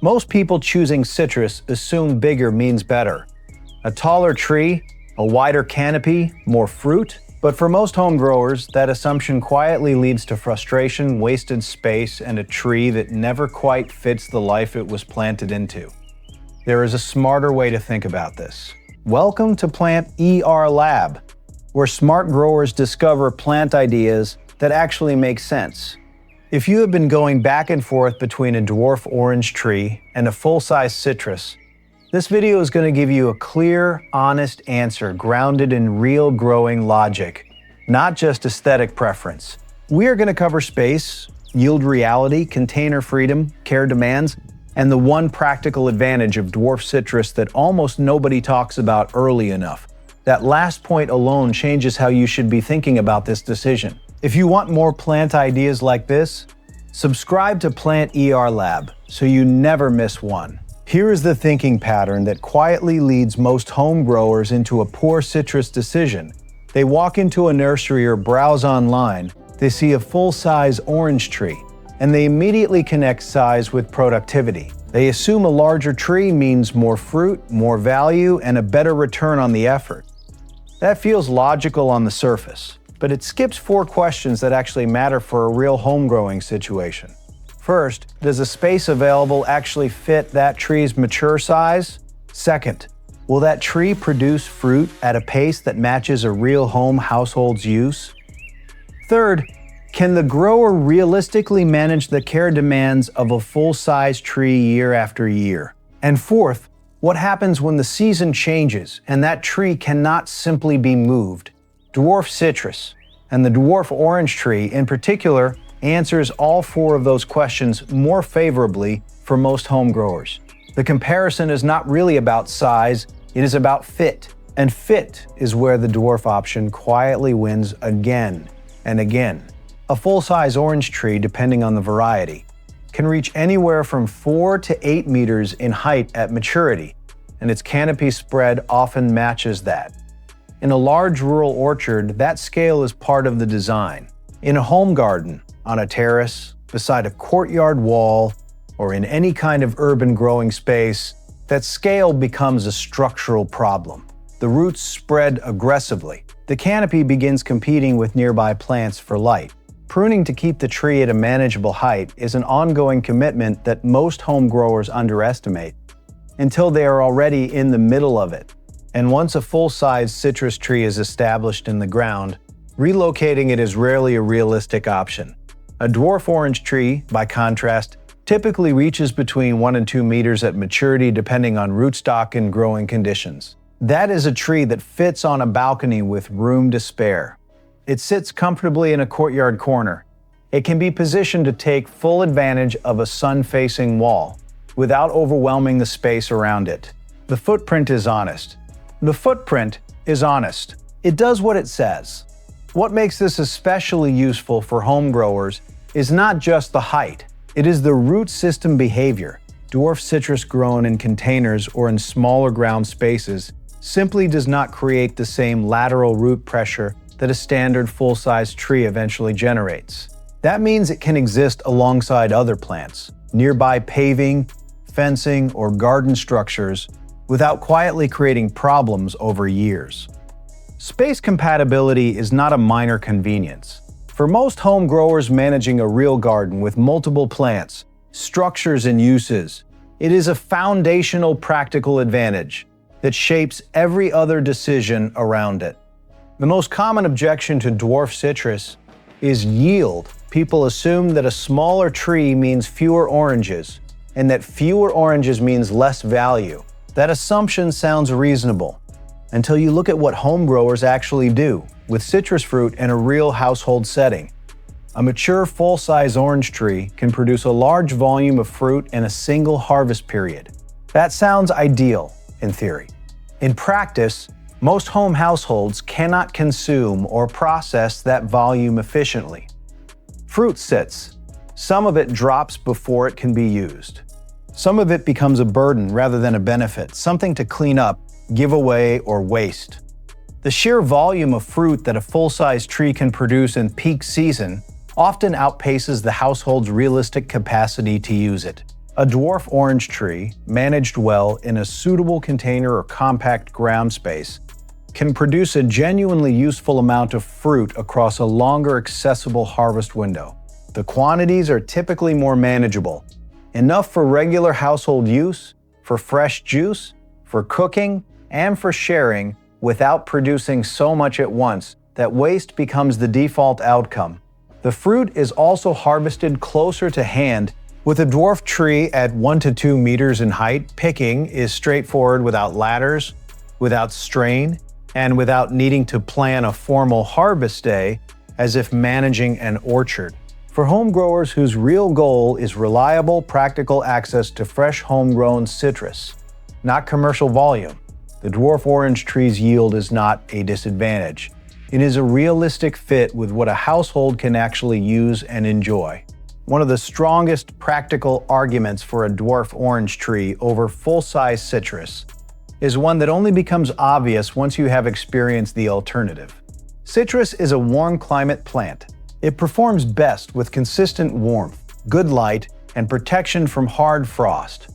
Most people choosing citrus assume bigger means better. A taller tree, a wider canopy, more fruit. But for most home growers, that assumption quietly leads to frustration, wasted space, and a tree that never quite fits the life it was planted into. There is a smarter way to think about this. Welcome to Plant ER Lab, where smart growers discover plant ideas that actually make sense. If you have been going back and forth between a dwarf orange tree and a full-size citrus, this video is going to give you a clear, honest answer grounded in real growing logic, not just aesthetic preference. We are going to cover space, yield reality, container freedom, care demands, and the one practical advantage of dwarf citrus that almost nobody talks about early enough. That last point alone changes how you should be thinking about this decision. If you want more plant ideas like this, subscribe to Plant ER Lab so you never miss one. Here is the thinking pattern that quietly leads most home growers into a poor citrus decision. They walk into a nursery or browse online, they see a full-size orange tree, and they immediately connect size with productivity. They assume a larger tree means more fruit, more value, and a better return on the effort. That feels logical on the surface, but it skips 4 questions that actually matter for a real home growing situation. First, does the space available actually fit that tree's mature size? Second, will that tree produce fruit at a pace that matches a real home household's use? Third, can the grower realistically manage the care demands of a full-size tree year after year? And fourth, what happens when the season changes and that tree cannot simply be moved? Dwarf citrus, and the dwarf orange tree in particular, answers all 4 of those questions more favorably for most home growers. The comparison is not really about size, it is about fit. And fit is where the dwarf option quietly wins again and again. A full-size orange tree, depending on the variety, can reach anywhere from 4 to 8 meters in height at maturity, and its canopy spread often matches that. In a large rural orchard, that scale is part of the design. In a home garden, on a terrace, beside a courtyard wall, or in any kind of urban growing space, that scale becomes a structural problem. The roots spread aggressively. The canopy begins competing with nearby plants for light. Pruning to keep the tree at a manageable height is an ongoing commitment that most home growers underestimate until they are already in the middle of it. And once a full-size citrus tree is established in the ground, relocating it is rarely a realistic option. A dwarf orange tree, by contrast, typically reaches between 1 and 2 meters at maturity depending on rootstock and growing conditions. That is a tree that fits on a balcony with room to spare. It sits comfortably in a courtyard corner. It can be positioned to take full advantage of a sun-facing wall without overwhelming the space around it. The footprint is honest. It does what it says. What makes this especially useful for home growers is not just the height, it is the root system behavior. Dwarf citrus grown in containers or in smaller ground spaces simply does not create the same lateral root pressure that a standard full-size tree eventually generates. That means it can exist alongside other plants, nearby paving, fencing, or garden structures without quietly creating problems over years. Space compatibility is not a minor convenience. For most home growers managing a real garden with multiple plants, structures, and uses, it is a foundational practical advantage that shapes every other decision around it. The most common objection to dwarf citrus is yield. People assume that a smaller tree means fewer oranges, and that fewer oranges means less value. That assumption sounds reasonable, until you look at what home growers actually do with citrus fruit in a real household setting. A mature full-size orange tree can produce a large volume of fruit in a single harvest period. That sounds ideal in theory. In practice, most home households cannot consume or process that volume efficiently. Fruit sits. Some of it drops before it can be used. Some of it becomes a burden rather than a benefit, something to clean up, give away, or waste. The sheer volume of fruit that a full-size tree can produce in peak season often outpaces the household's realistic capacity to use it. A dwarf orange tree, managed well in a suitable container or compact ground space, can produce a genuinely useful amount of fruit across a longer accessible harvest window. The quantities are typically more manageable, enough for regular household use, for fresh juice, for cooking, and for sharing without producing so much at once that waste becomes the default outcome. The fruit is also harvested closer to hand. With a dwarf tree at 1 to 2 meters in height, picking is straightforward without ladders, without strain, and without needing to plan a formal harvest day as if managing an orchard. For home growers whose real goal is reliable, practical access to fresh homegrown citrus, not commercial volume, the dwarf orange tree's yield is not a disadvantage. It is a realistic fit with what a household can actually use and enjoy. One of the strongest practical arguments for a dwarf orange tree over full-size citrus is one that only becomes obvious once you have experienced the alternative. Citrus is a warm climate plant. It performs best with consistent warmth, good light, and protection from hard frost.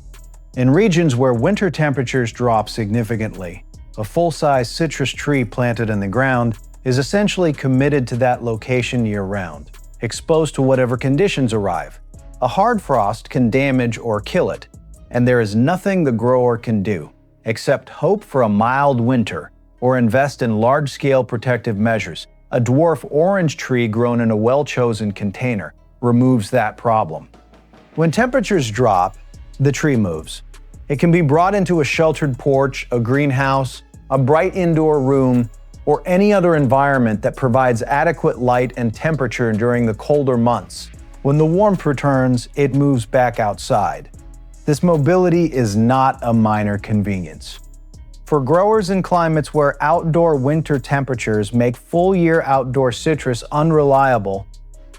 In regions where winter temperatures drop significantly, a full-size citrus tree planted in the ground is essentially committed to that location year-round, exposed to whatever conditions arrive. A hard frost can damage or kill it, and there is nothing the grower can do except hope for a mild winter or invest in large-scale protective measures. A dwarf orange tree grown in a well-chosen container removes that problem. When temperatures drop, the tree moves. It can be brought into a sheltered porch, a greenhouse, a bright indoor room, or any other environment that provides adequate light and temperature during the colder months. When the warmth returns, it moves back outside. This mobility is not a minor convenience. For growers in climates where outdoor winter temperatures make full-year outdoor citrus unreliable,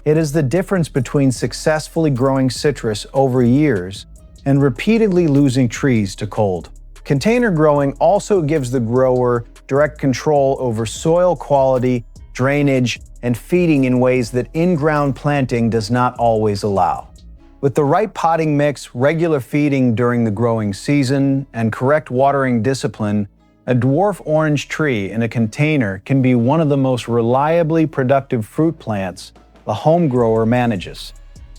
it is the difference between successfully growing citrus over years and repeatedly losing trees to cold. Container growing also gives the grower direct control over soil quality, drainage, and feeding in ways that in-ground planting does not always allow. With the right potting mix, regular feeding during the growing season, and correct watering discipline, a dwarf orange tree in a container can be one of the most reliably productive fruit plants a home grower manages.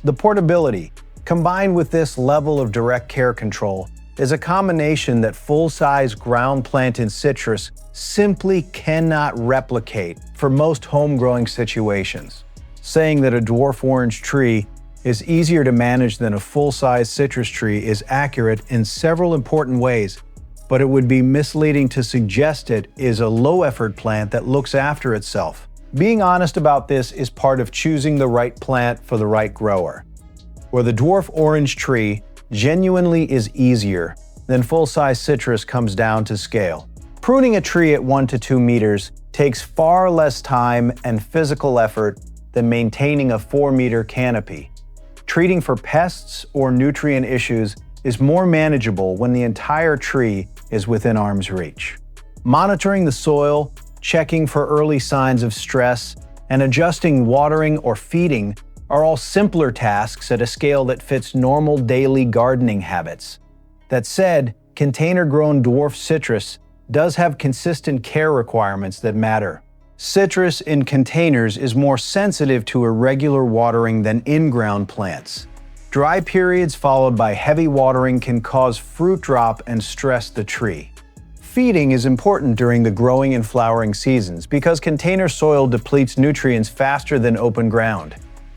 The portability, combined with this level of direct care control, is a combination that full-size ground-planted citrus simply cannot replicate for most home-growing situations. Saying that a dwarf orange tree is easier to manage than a full-size citrus tree is accurate in several important ways, but it would be misleading to suggest it is a low-effort plant that looks after itself. Being honest about this is part of choosing the right plant for the right grower. Where the dwarf orange tree genuinely is easier than full-size citrus comes down to scale. Pruning a tree at 1 to 2 meters takes far less time and physical effort than maintaining a 4-meter canopy. Treating for pests or nutrient issues is more manageable when the entire tree is within arm's reach. Monitoring the soil, checking for early signs of stress, and adjusting watering or feeding are all simpler tasks at a scale that fits normal daily gardening habits. That said, container-grown dwarf citrus does have consistent care requirements that matter. Citrus in containers is more sensitive to irregular watering than in-ground plants. Dry periods followed by heavy watering can cause fruit drop and stress the tree. Feeding is important during the growing and flowering seasons because container soil depletes nutrients faster than open ground.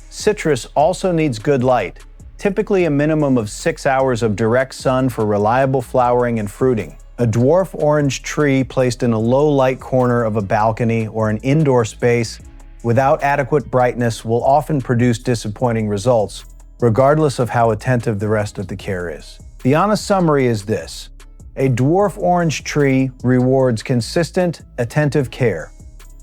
Citrus also needs good light, typically a minimum of 6 hours of direct sun for reliable flowering and fruiting. A dwarf orange tree placed in a low-light corner of a balcony or an indoor space without adequate brightness will often produce disappointing results, regardless of how attentive the rest of the care is. The honest summary is this: a dwarf orange tree rewards consistent, attentive care.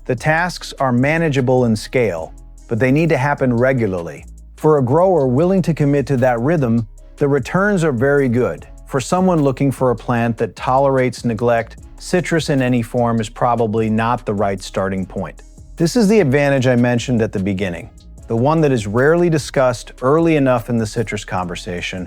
The tasks are manageable in scale, but they need to happen regularly. For a grower willing to commit to that rhythm, the returns are very good. For someone looking for a plant that tolerates neglect, citrus in any form is probably not the right starting point. This is the advantage I mentioned at the beginning, the one that is rarely discussed early enough in the citrus conversation,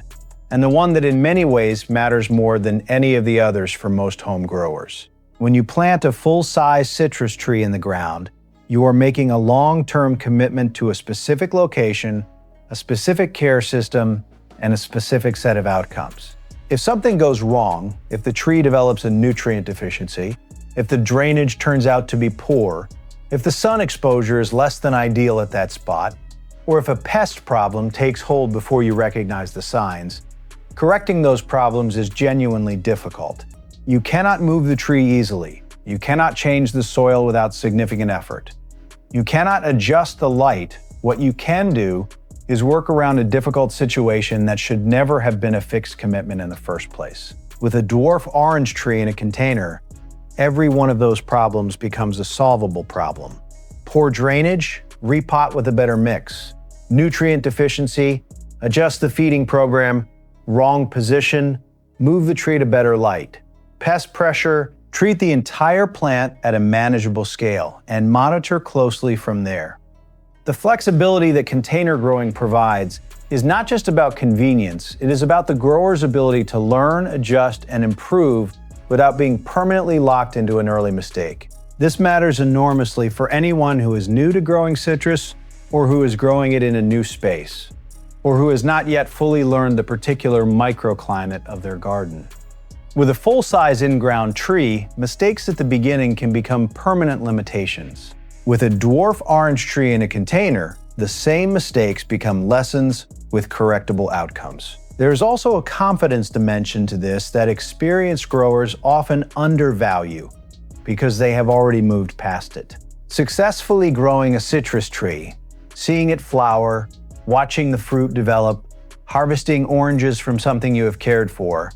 and the one that in many ways matters more than any of the others for most home growers. When you plant a full-size citrus tree in the ground, you are making a long-term commitment to a specific location, a specific care system, and a specific set of outcomes. If something goes wrong, if the tree develops a nutrient deficiency, if the drainage turns out to be poor, if the sun exposure is less than ideal at that spot, or if a pest problem takes hold before you recognize the signs, correcting those problems is genuinely difficult. You cannot move the tree easily. You cannot change the soil without significant effort. You cannot adjust the light. What you can do is work around a difficult situation that should never have been a fixed commitment in the first place. With a dwarf orange tree in a container, every one of those problems becomes a solvable problem. Poor drainage? Repot with a better mix. Nutrient deficiency? Adjust the feeding program. Wrong position? Move the tree to better light. Pest pressure? Treat the entire plant at a manageable scale and monitor closely from there. The flexibility that container growing provides is not just about convenience, it is about the grower's ability to learn, adjust, and improve without being permanently locked into an early mistake. This matters enormously for anyone who is new to growing citrus or who is growing it in a new space, or who has not yet fully learned the particular microclimate of their garden. With a full-size in-ground tree, mistakes at the beginning can become permanent limitations. With a dwarf orange tree in a container, the same mistakes become lessons with correctable outcomes. There is also a confidence dimension to this that experienced growers often undervalue because they have already moved past it. Successfully growing a citrus tree, seeing it flower, watching the fruit develop, harvesting oranges from something you have cared for,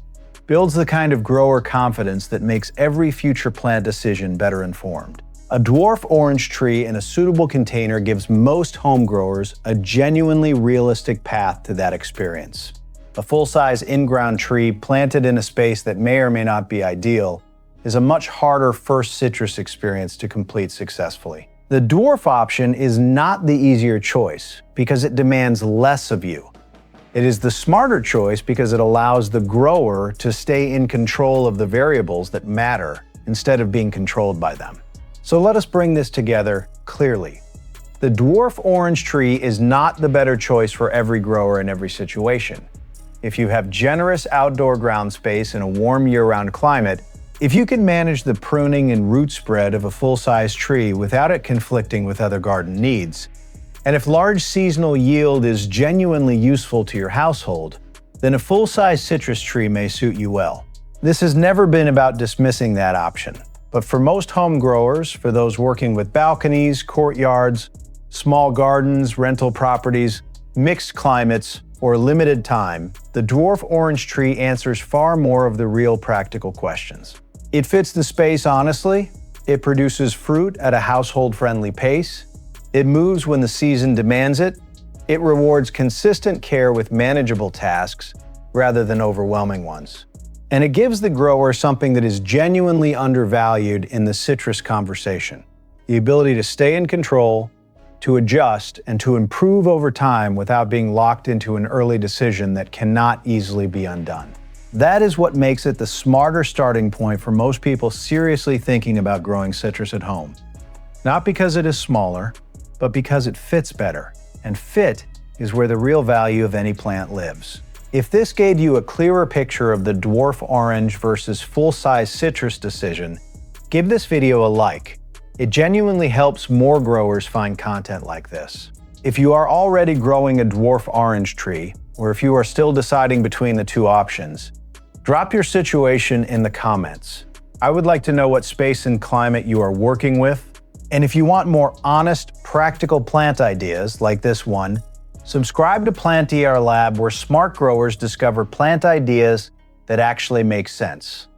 builds the kind of grower confidence that makes every future plant decision better informed. A dwarf orange tree in a suitable container gives most home growers a genuinely realistic path to that experience. A full-size in-ground tree planted in a space that may or may not be ideal is a much harder first citrus experience to complete successfully. The dwarf option is not the easier choice because it demands less of you. It is the smarter choice because it allows the grower to stay in control of the variables that matter instead of being controlled by them. So let us bring this together clearly. The dwarf orange tree is not the better choice for every grower in every situation. If you have generous outdoor ground space in a warm year-round climate, if you can manage the pruning and root spread of a full-size tree without it conflicting with other garden needs, and if large seasonal yield is genuinely useful to your household, then a full-size citrus tree may suit you well. This has never been about dismissing that option, but for most home growers, for those working with balconies, courtyards, small gardens, rental properties, mixed climates, or limited time, the dwarf orange tree answers far more of the real practical questions. It fits the space honestly, it produces fruit at a household-friendly pace, it moves when the season demands it, it rewards consistent care with manageable tasks rather than overwhelming ones. And it gives the grower something that is genuinely undervalued in the citrus conversation: the ability to stay in control, to adjust, and to improve over time without being locked into an early decision that cannot easily be undone. That is what makes it the smarter starting point for most people seriously thinking about growing citrus at home. Not because it is smaller, but because it fits better. And fit is where the real value of any plant lives. If this gave you a clearer picture of the dwarf orange versus full-size citrus decision, give this video a like. It genuinely helps more growers find content like this. If you are already growing a dwarf orange tree, or if you are still deciding between the two options, drop your situation in the comments. I would like to know what space and climate you are working with. And if you want more honest, practical plant ideas like this one, subscribe to Plant DR Lab, where smart growers discover plant ideas that actually make sense.